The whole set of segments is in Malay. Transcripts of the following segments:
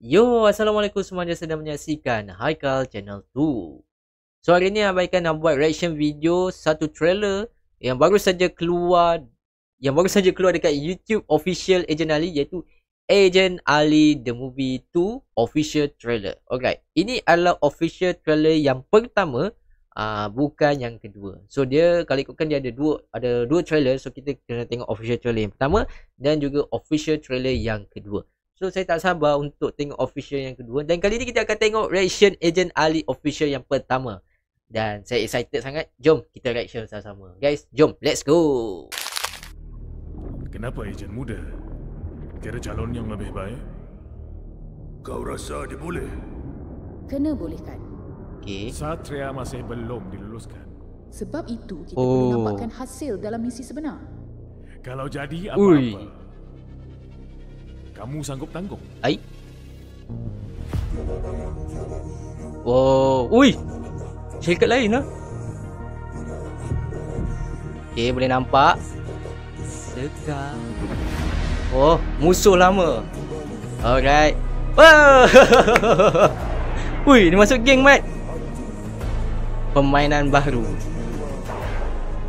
Yo, Assalamualaikum semuanya, sedang menyaksikan Haikal Channel 2. So hari ni abaikan nak buat reaction video satu trailer yang baru saja keluar dekat YouTube official Agent Ali, iaitu Agent Ali The Movie 2 official trailer. Alright, ini adalah official trailer yang pertama, bukan yang kedua. So dia kalau ikutkan dia ada dua trailer, so kita kena tengok official trailer yang pertama dan juga official trailer yang kedua. So saya tak sabar untuk tengok official yang kedua. Dan kali ni kita akan tengok reaction Agent Ali official yang pertama. Dan saya excited sangat. Jom kita reaction sama-sama. Guys, jom, let's go. Kenapa ejen muda? Kira calon yang lebih baik? Kau rasa dia boleh? Kena bolehkan. Okay. Satria masih belum diluluskan. Sebab itu kita perlu nampakkan hasil dalam misi sebenar. Kalau jadi Ui. apa-apa, kamu sanggup tanggung? Ai. Wow. Ui. Syarikat lain lah. Okay, boleh nampak. Segar. Oh, musuh lama. Alright. Wow. Ui, dia masuk geng, Mat. Permainan baru.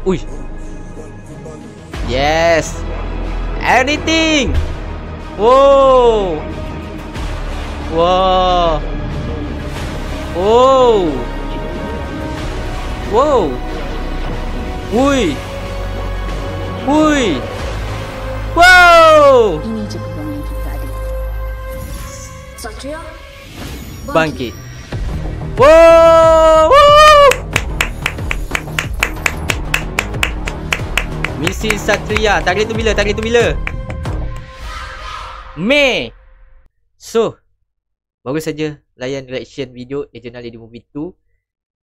Ui. Yes. Anything. Wow. Wow. Wow. Wow. Ui. Ui. Wow. Ini je peluang yang kita ada. Satria, Bangkit. Wow. Woo. Misi Satria. Target tu bila? Target tu bila? Mei. So, baru saja layan reaction video Agent Ali The Movie 2.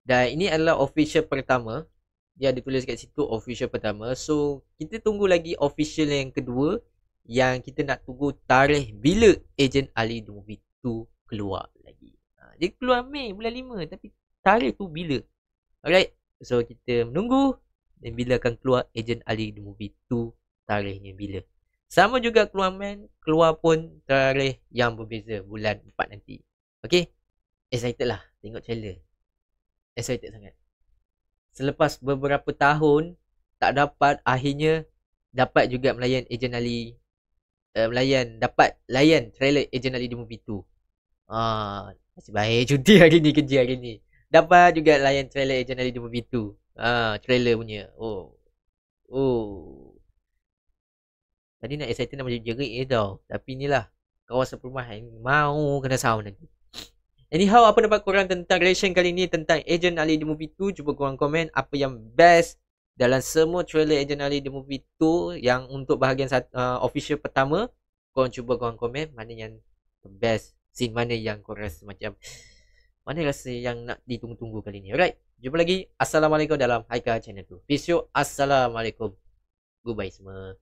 Dan ini adalah official pertama. Dia ada tulis kat situ official pertama. So, kita tunggu lagi official yang kedua. Yang kita nak tunggu tarikh bila Agent Ali The Movie 2 keluar lagi. Dia keluar Mei bulan 5. Tapi tarikh tu bila? Alright. So, kita menunggu. Dan bila akan keluar Agent Ali The Movie 2, tarikhnya bila. Sama juga keluar pun tarikh yang berbeza, bulan 4 nanti. Okay, excited lah tengok trailer. Excited sangat. Selepas beberapa tahun tak dapat, akhirnya dapat juga melayan Agent Ali. Dapat layan trailer Agent Ali The Movie 2. Nasib baik cuti hari ni, kerja hari ni. Dapat juga layan trailer Agent Ali The Movie 2. Trailer punya. Oh. Tadi nak excited nak macam jerit je tau. Tapi inilah kawasan perumahan mau kena sound nanti. Anyhow, apa pendapat korang tentang reaction kali ni tentang Agent Ali The Movie 2? Cuba korang komen apa yang best dalam semua trailer Agent Ali The Movie 2 yang untuk bahagian official pertama. Korang cuba korang komen mana yang best, scene mana yang korang rasa macam, mana rasa yang nak ditunggu-tunggu kali ni. Alright, jumpa lagi. Assalamualaikum dalam Haikal Channel 2. Peace out. Assalamualaikum. Goodbye semua.